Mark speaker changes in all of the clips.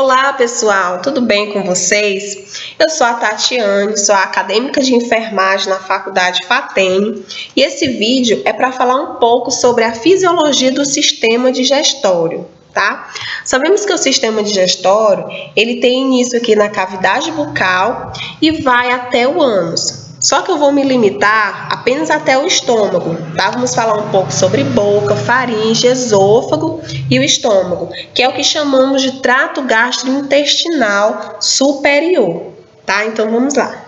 Speaker 1: Olá pessoal, tudo bem com vocês? Eu sou a Tatiane, sou a acadêmica de enfermagem na Faculdade FATEM e esse vídeo é para falar um pouco sobre a fisiologia do sistema digestório, tá? Sabemos que o sistema digestório, ele tem início aqui na cavidade bucal e vai até o ânus. Só que eu vou me limitar apenas até o estômago, tá? Vamos falar um pouco sobre boca, faringe, esôfago e o estômago, que é o que chamamos de trato gastrointestinal superior, tá? Então vamos lá.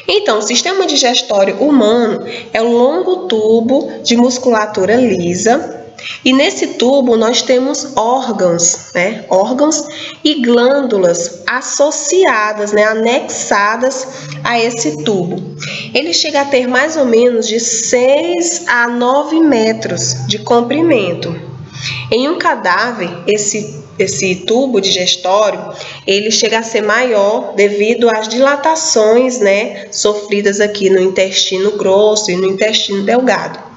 Speaker 1: Então, o sistema digestório humano é um longo tubo de musculatura lisa. E nesse tubo nós temos órgãos, órgãos e glândulas associadas, anexadas a esse tubo. Ele chega a ter mais ou menos de 6 a 9 metros de comprimento. Em um cadáver, esse tubo digestório, ele chega a ser maior devido às dilatações, sofridas aqui no intestino grosso e no intestino delgado.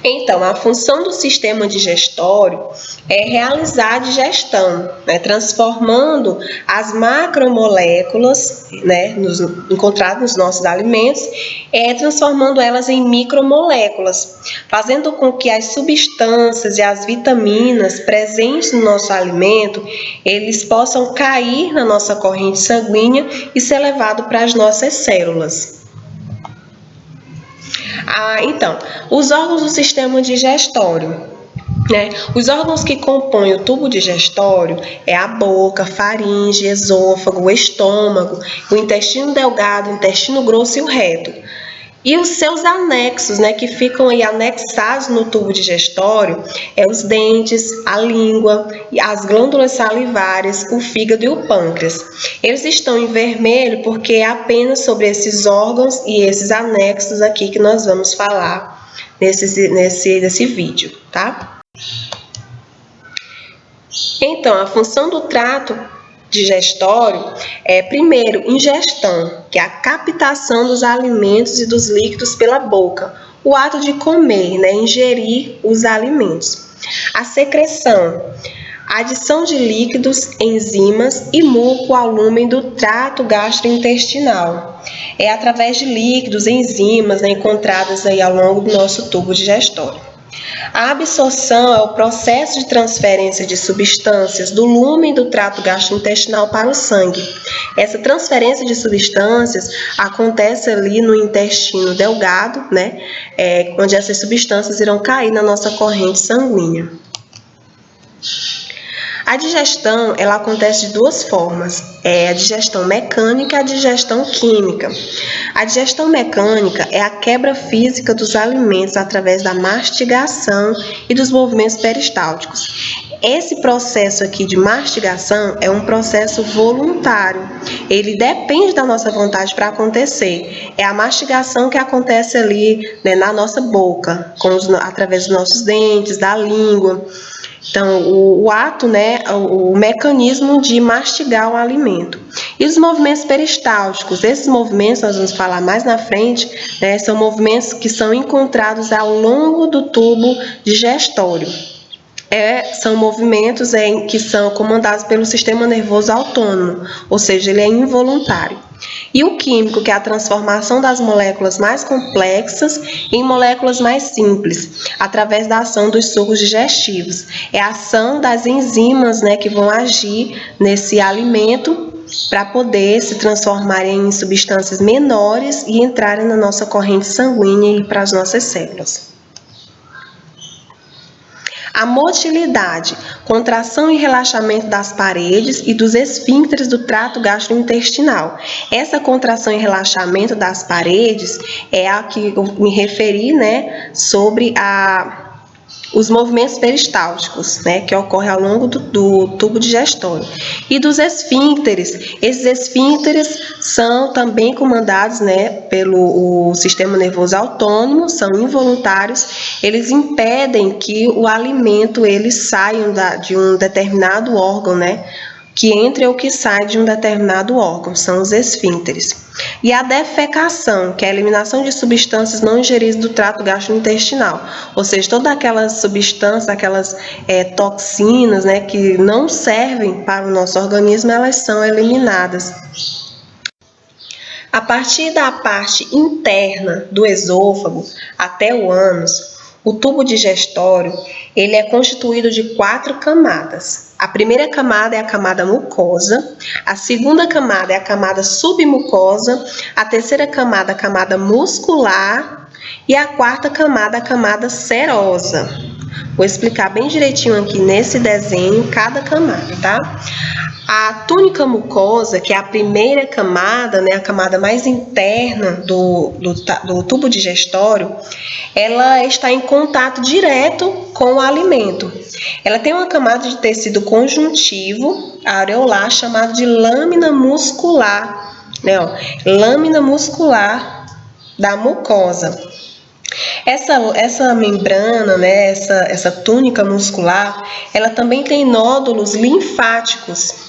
Speaker 1: Então, a função do sistema digestório é realizar a digestão, transformando as macromoléculas, encontradas nos nossos alimentos, transformando elas em micromoléculas, fazendo com que as substâncias e as vitaminas presentes no nosso alimento, eles possam cair na nossa corrente sanguínea e ser levado para as nossas células. Então, os órgãos do sistema digestório. Os órgãos que compõem o tubo digestório é a boca, faringe, esôfago, o estômago, o intestino delgado, o intestino grosso e o reto. E os seus anexos, que ficam aí anexados no tubo digestório, os dentes, a língua, as glândulas salivares, o fígado e o pâncreas. Eles estão em vermelho porque é apenas sobre esses órgãos e esses anexos aqui que nós vamos falar nesse vídeo, tá? Então, a função do trato digestório é, primeiro, ingestão, que é a captação dos alimentos e dos líquidos pela boca, o ato de comer, ingerir os alimentos. A secreção, a adição de líquidos, enzimas e muco ao lúmen do trato gastrointestinal. É através de líquidos, enzimas, encontradas aí ao longo do nosso tubo digestório. A absorção é o processo de transferência de substâncias do lúmen do trato gastrointestinal para o sangue. Essa transferência de substâncias acontece ali no intestino delgado, onde essas substâncias irão cair na nossa corrente sanguínea. A digestão, ela acontece de duas formas, a digestão mecânica e a digestão química. A digestão mecânica é a quebra física dos alimentos através da mastigação e dos movimentos peristálticos. Esse processo aqui de mastigação é um processo voluntário, ele depende da nossa vontade para acontecer. É a mastigação que acontece ali na nossa boca, através dos nossos dentes, da língua. Então, o ato, o mecanismo de mastigar o alimento. E os movimentos peristálticos, esses movimentos, nós vamos falar mais na frente, são movimentos que são encontrados ao longo do tubo digestório. São movimentos que são comandados pelo sistema nervoso autônomo, ou seja, ele é involuntário. E o químico, que é a transformação das moléculas mais complexas em moléculas mais simples, através da ação dos sucos digestivos. É a ação das enzimas, que vão agir nesse alimento para poder se transformarem em substâncias menores e entrarem na nossa corrente sanguínea e para as nossas células. A motilidade, contração e relaxamento das paredes e dos esfíncteres do trato gastrointestinal. Essa contração e relaxamento das paredes é a que eu me referi, sobre os movimentos peristálticos, que ocorrem ao longo do tubo digestório. E dos esfíncteres. Esses esfíncteres são também comandados, pelo sistema nervoso autônomo, são involuntários. Eles impedem que o alimento saia de um determinado órgão, que entra ou que sai de um determinado órgão, são os esfíncteres. E a defecação, que é a eliminação de substâncias não ingeridas do trato gastrointestinal, ou seja, todas aquelas substâncias, aquelas toxinas, né, que não servem para o nosso organismo, elas são eliminadas. A partir da parte interna do esôfago até o ânus, o tubo digestório ele é constituído de 4 camadas. A primeira camada é a camada mucosa, a segunda camada é a camada submucosa, a terceira camada é a camada muscular e a quarta camada é a camada serosa. Vou explicar bem direitinho aqui nesse desenho cada camada, tá? A túnica mucosa, que é a primeira camada, né, a camada mais interna do tubo digestório, ela está em contato direto com o alimento. Ela tem uma camada de tecido conjuntivo areolar chamada de lâmina muscular, né, ó, lâmina muscular da mucosa. Essa membrana, né, essa túnica muscular, ela também tem nódulos linfáticos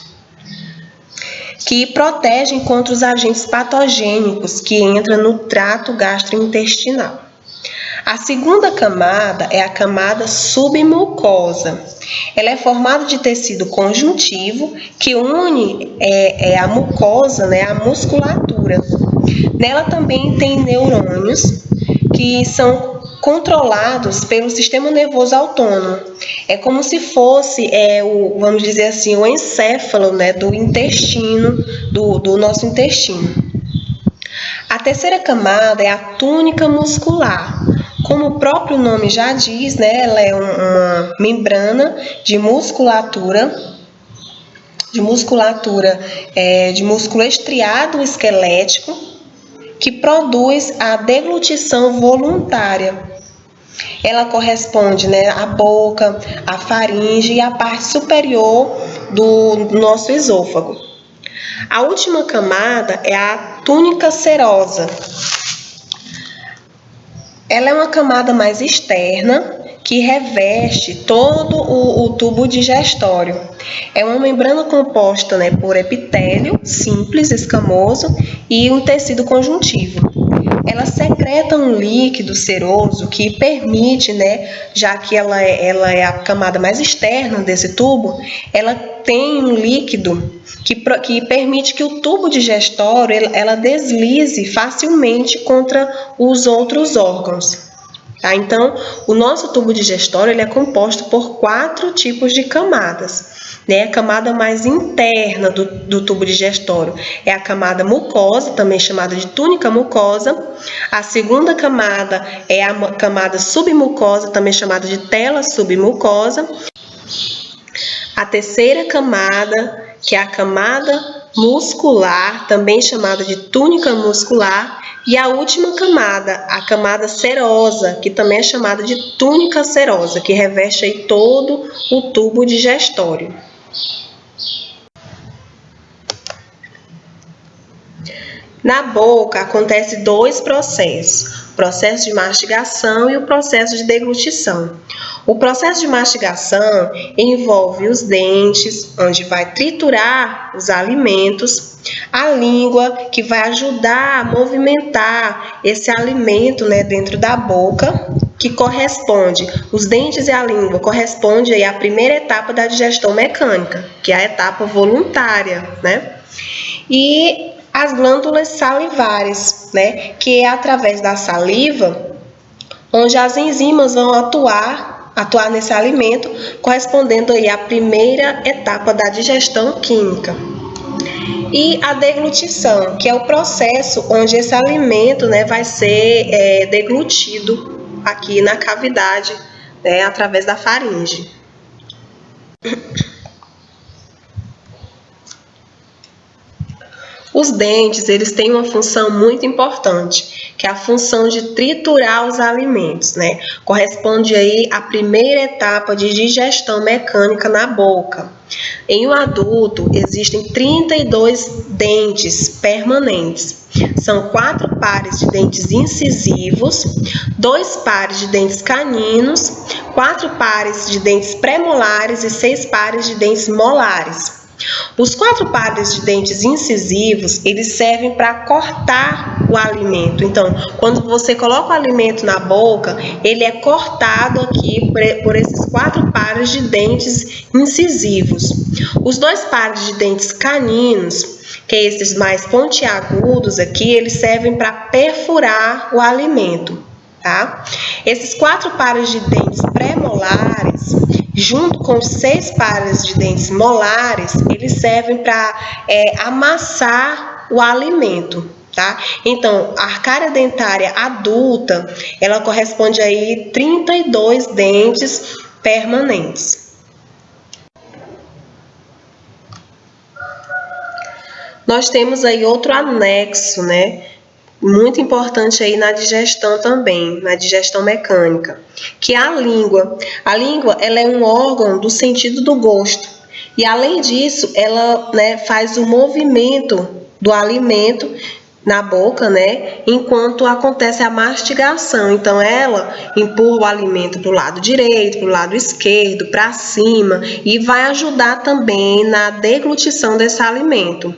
Speaker 1: que protegem contra os agentes patogênicos que entram no trato gastrointestinal. A segunda camada é a camada submucosa. Ela é formada de tecido conjuntivo que une a mucosa, né, a musculatura. Nela também tem neurônios que são controlados pelo sistema nervoso autônomo. É como se fosse, vamos dizer assim, o encéfalo, né, do intestino, do nosso intestino. A terceira camada é a túnica muscular. Como o próprio nome já diz, né, ela é uma membrana de musculatura, de músculo estriado esquelético, que produz a deglutição voluntária. Ela corresponde, né, à boca, à faringe e à parte superior do nosso esôfago. A última camada é a túnica serosa. Ela é uma camada mais externa que reveste todo o tubo digestório. É uma membrana composta, né, por epitélio simples, escamoso e um tecido conjuntivo. Ela secreta um líquido seroso que permite, né, já que ela é a camada mais externa desse tubo, ela tem um líquido que permite que o tubo digestório ela deslize facilmente contra os outros órgãos. Tá? Então, o nosso tubo digestório ele é composto por 4 tipos de camadas. Né? A camada mais interna do tubo digestório é a camada mucosa, também chamada de túnica mucosa. A segunda camada é a camada submucosa, também chamada de tela submucosa. A terceira camada, que é a camada muscular, também chamada de túnica muscular. E a última camada, a camada serosa, que também é chamada de túnica serosa, que reveste aí todo o tubo digestório. Na boca acontece 2 processos, o processo de mastigação e o processo de deglutição. O processo de mastigação envolve os dentes, onde vai triturar os alimentos, a língua, que vai ajudar a movimentar esse alimento, né, dentro da boca, que corresponde, os dentes e a língua corresponde aí à primeira etapa da digestão mecânica, que é a etapa voluntária, né? E as glândulas salivares, né, que é através da saliva, onde as enzimas vão atuar nesse alimento, correspondendo aí à primeira etapa da digestão química. E a deglutição, que é o processo onde esse alimento, né, vai ser deglutido aqui na cavidade, né, através da faringe. Os dentes, eles têm uma função muito importante, que é a função de triturar os alimentos, né? Corresponde aí à primeira etapa de digestão mecânica na boca. Em um adulto, existem 32 dentes permanentes. São 4 pares de dentes incisivos, 2 pares de dentes caninos, 4 pares de dentes premolares e 6 pares de dentes molares. Os 4 pares de dentes incisivos, eles servem para cortar o alimento. Então, quando você coloca o alimento na boca, ele é cortado aqui por esses 4 pares de dentes incisivos. Os 2 pares de dentes caninos, que é esses mais pontiagudos aqui, eles servem para perfurar o alimento, tá? Esses 4 pares de dentes pré-molares, junto com os 6 pares de dentes molares, eles servem para amassar o alimento, tá? Então, a arcária dentária adulta, ela corresponde aí 32 dentes permanentes. Nós temos aí outro anexo, né? Muito importante aí na digestão também, na digestão mecânica, que é a língua. A língua, ela é um órgão do sentido do gosto. E além disso, ela, né, faz o movimento do alimento na boca, né, enquanto acontece a mastigação. Então, ela empurra o alimento para o lado direito, para o lado esquerdo, para cima, e vai ajudar também na deglutição desse alimento.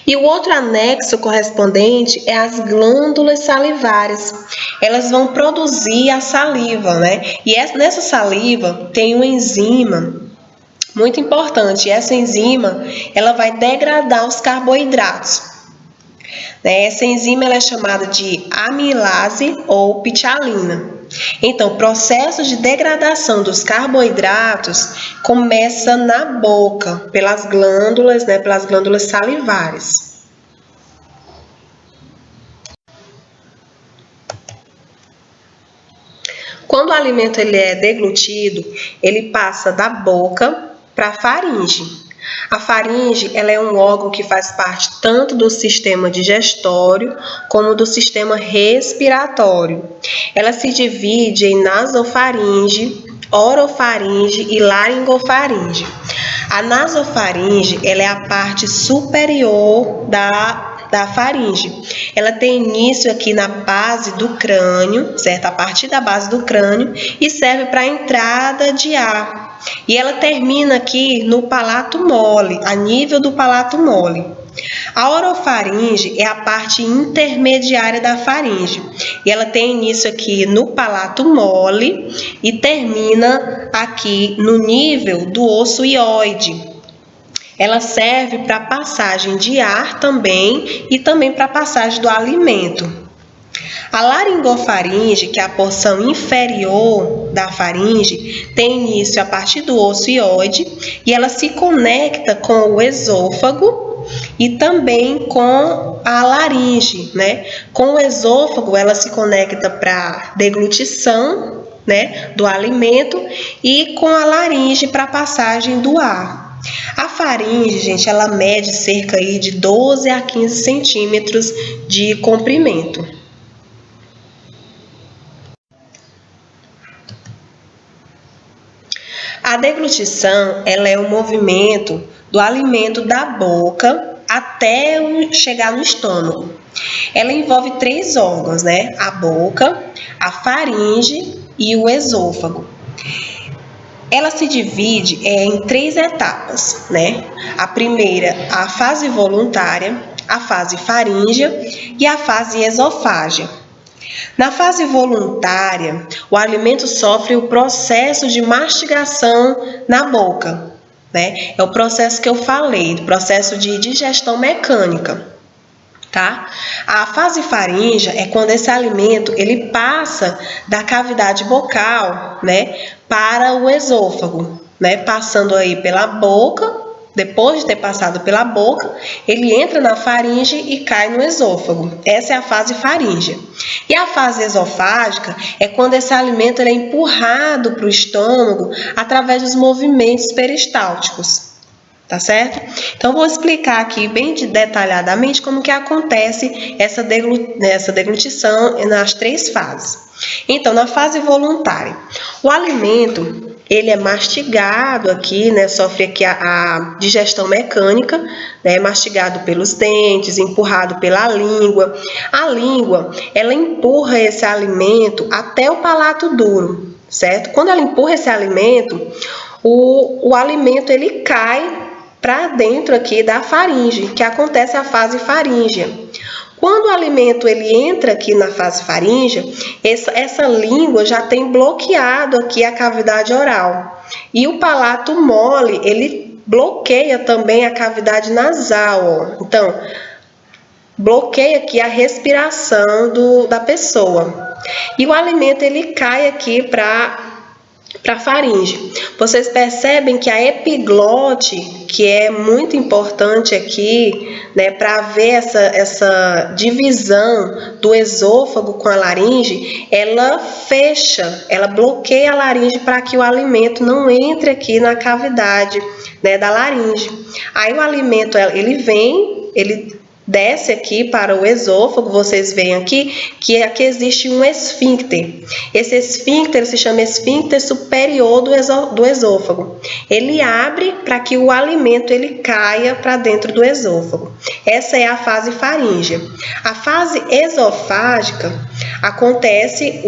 Speaker 1: E o outro anexo correspondente é as glândulas salivares. Elas vão produzir a saliva, né? E nessa saliva tem uma enzima muito importante. Essa enzima, ela vai degradar os carboidratos. Essa enzima ela é chamada de amilase ou ptyalina. Então, o processo de degradação dos carboidratos começa na boca, pelas glândulas, né, pelas glândulas salivares. Quando o alimento ele é deglutido, ele passa da boca para a faringe. A faringe ela é um órgão que faz parte tanto do sistema digestório como do sistema respiratório. Ela se divide em nasofaringe, orofaringe e laringofaringe. A nasofaringe ela é a parte superior da faringe. Ela tem início aqui na base do crânio, certo? A partir da base do crânio, e serve para a entrada de ar. E ela termina aqui no palato mole, a nível do palato mole. A orofaringe é a parte intermediária da faringe. E ela tem início aqui no palato mole e termina aqui no nível do osso hioide. Ela serve para passagem de ar também e também para passagem do alimento. A laringofaringe, que é a porção inferior da faringe, tem início a partir do osso hioide e ela se conecta com o esôfago e também com a laringe, né? Com o esôfago, ela se conecta para deglutição, né, do alimento e com a laringe para passagem do ar. A faringe, gente, ela mede cerca aí de 12 a 15 centímetros de comprimento. A deglutição, ela é o movimento do alimento da boca até chegar no estômago. Ela envolve 3 órgãos, né? A boca, a faringe e o esôfago. Ela se divide em 3 etapas, né? A primeira, a fase voluntária, a fase faríngea e a fase esofágia. Na fase voluntária, o alimento sofre o processo de mastigação na boca, né? É o processo que eu falei, o processo de digestão mecânica, tá? A fase faríngea é quando esse alimento ele passa da cavidade bucal, né, para o esôfago, né, passando aí pela boca. Depois de ter passado pela boca, ele entra na faringe e cai no esôfago. Essa é a fase faríngea. E a fase esofágica é quando esse alimento ele é empurrado para o estômago através dos movimentos peristálticos. Tá certo? Então, vou explicar aqui bem detalhadamente como que acontece essa deglutição nas 3 fases. Então, na fase voluntária, o alimento ele é mastigado aqui, né? Sofre aqui a digestão mecânica, né? Mastigado pelos dentes, empurrado pela língua. A língua, ela empurra esse alimento até o palato duro, certo? Quando ela empurra esse alimento, o alimento ele cai para dentro aqui da faringe, que acontece a fase faríngea. Quando o alimento ele entra aqui na fase faríngea, essa língua já tem bloqueado aqui a cavidade oral. E o palato mole, ele bloqueia também a cavidade nasal, ó. Então, bloqueia aqui a respiração da pessoa. E o alimento ele cai aqui para a faringe. Vocês percebem que a epiglote, que é muito importante aqui, né, para ver essa divisão do esôfago com a laringe, ela fecha, ela bloqueia a laringe para que o alimento não entre aqui na cavidade, né, da laringe. Aí o alimento, ele desce aqui para o esôfago. Vocês veem aqui que aqui existe um esfíncter. Esse esfíncter se chama esfíncter superior do esôfago. Ele abre para que o alimento ele caia para dentro do esôfago. Essa é a fase faríngea. A fase esofágica acontece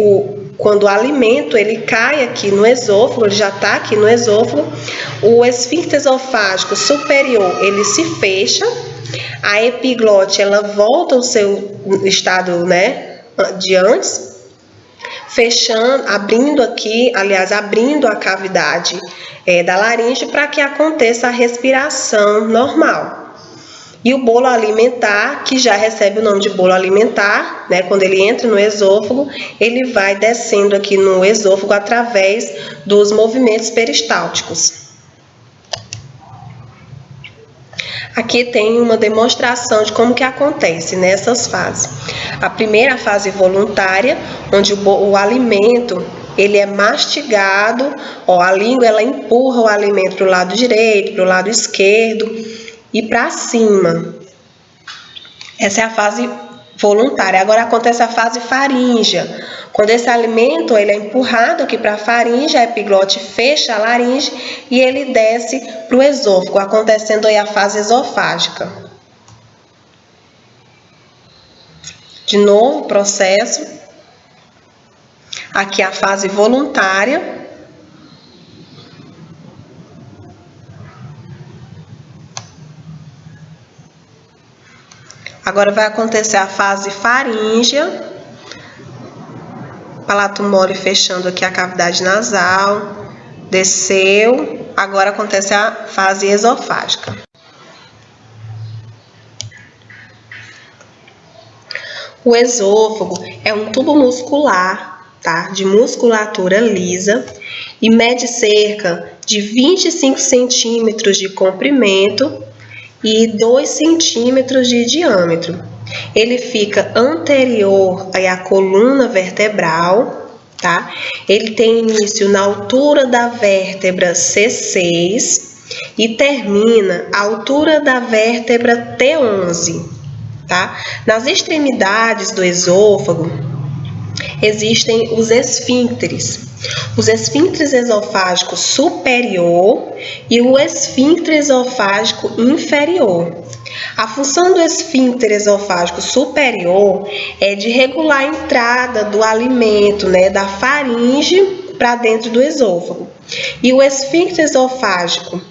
Speaker 1: quando o alimento ele cai aqui no esôfago, ele já está aqui no esôfago, o esfíncter esofágico superior ele se fecha, a epiglote ela volta ao seu estado, né, de antes, fechando, abrindo aqui, aliás, abrindo a cavidade da laringe para que aconteça a respiração normal. E o bolo alimentar, que já recebe o nome de bolo alimentar, né? Quando ele entra no esôfago, ele vai descendo aqui no esôfago através dos movimentos peristálticos. Aqui tem uma demonstração de como que acontece nessas fases. A primeira fase voluntária, onde o alimento ele é mastigado, ó, a língua ela empurra o alimento para o lado direito, para o lado esquerdo e para cima. Essa é a fase voluntária. Agora acontece a fase faríngea. Quando esse alimento ele é empurrado aqui para a faringe, a epiglote fecha a laringe e ele desce para o esôfago, acontecendo aí a fase esofágica. De novo o processo. Aqui a fase voluntária. Agora vai acontecer a fase faríngea, palato mole fechando aqui a cavidade nasal, desceu, agora acontece a fase esofágica. O esôfago é um tubo muscular, tá, de musculatura lisa e mede cerca de 25 centímetros de comprimento e 2 centímetros de diâmetro. Ele fica anterior à coluna vertebral, tá? Ele tem início na altura da vértebra C6 e termina à altura da vértebra T11, tá? Nas extremidades do esôfago existem os esfíncteres. Os esfíncteres esofágico superior e o esfíncter esofágico inferior. A função do esfíncter esofágico superior é de regular a entrada do alimento, né, da faringe para dentro do esôfago. E o esfíncter esofágico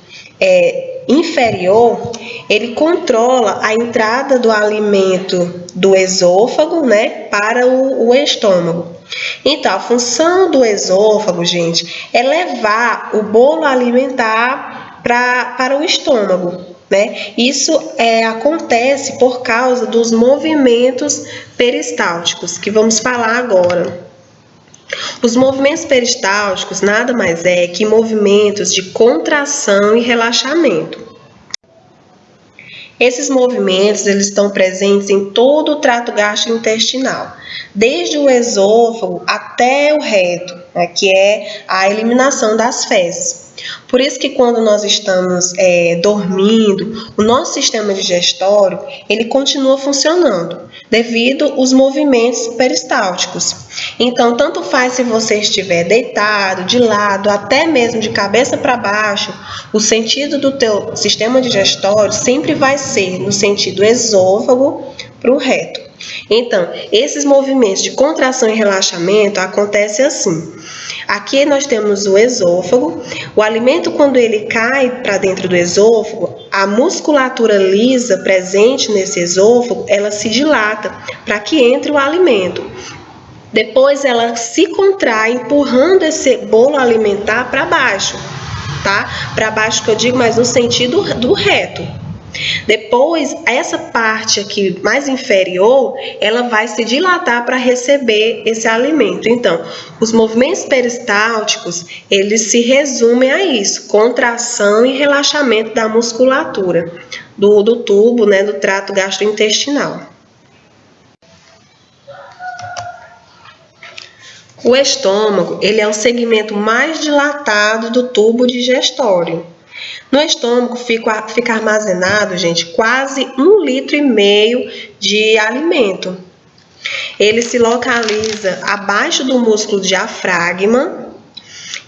Speaker 1: inferior, ele controla a entrada do alimento do esôfago, né, para o estômago. Então, a função do esôfago, gente, é levar o bolo alimentar para o estômago, né? Isso acontece por causa dos movimentos peristálticos, que vamos falar agora. Os movimentos peristálticos nada mais é que movimentos de contração e relaxamento. Esses movimentos eles estão presentes em todo o trato gastrointestinal, desde o esôfago até o reto, né, que é a eliminação das fezes. Por isso que quando nós estamos dormindo, o nosso sistema digestório ele continua funcionando devido aos movimentos peristálticos. Então, tanto faz se você estiver deitado, de lado, até mesmo de cabeça para baixo, o sentido do teu sistema digestório sempre vai ser no sentido esôfago para o reto. Então, esses movimentos de contração e relaxamento acontecem assim. Aqui nós temos o esôfago. O alimento, quando ele cai para dentro do esôfago, a musculatura lisa presente nesse esôfago, ela se dilata para que entre o alimento. Depois ela se contrai, empurrando esse bolo alimentar para baixo, tá? Para baixo que eu digo, mas no sentido do reto. Depois, essa parte aqui mais inferior, ela vai se dilatar para receber esse alimento. Então, os movimentos peristálticos, eles se resumem a isso, contração e relaxamento da musculatura do tubo, né, do trato gastrointestinal. O estômago, ele é o segmento mais dilatado do tubo digestório. No estômago fica armazenado, gente, quase 1,5 litro de alimento. Ele se localiza abaixo do músculo diafragma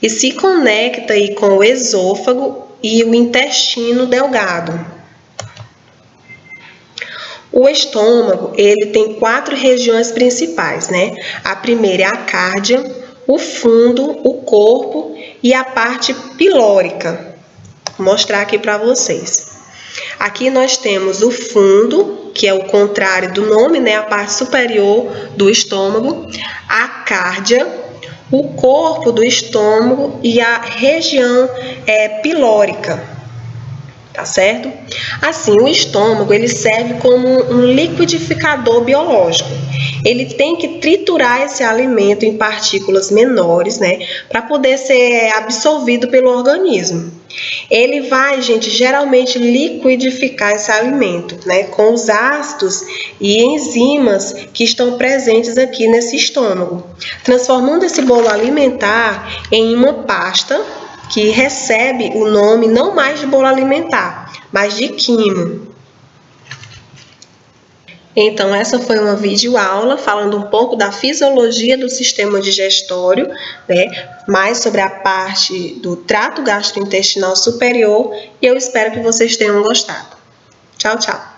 Speaker 1: e se conecta aí com o esôfago e o intestino delgado. O estômago, ele tem 4 regiões principais, né? A primeira é a cárdia, o fundo, o corpo e a parte pilórica. Vou mostrar aqui para vocês. Aqui nós temos o fundo, que é o contrário do nome, né? A parte superior do estômago, a cárdia, o corpo do estômago e a região pilórica. Tá certo? Assim, o estômago, ele serve como um liquidificador biológico. Ele tem que triturar esse alimento em partículas menores, né, para poder ser absorvido pelo organismo. Ele vai, gente, geralmente liquidificar esse alimento, né, com os ácidos e enzimas que estão presentes aqui nesse estômago, transformando esse bolo alimentar em uma pasta que recebe o nome não mais de bolo alimentar, mas de quimo. Então, essa foi uma videoaula falando um pouco da fisiologia do sistema digestório, né? Mais sobre a parte do trato gastrointestinal superior, e eu espero que vocês tenham gostado. Tchau, tchau!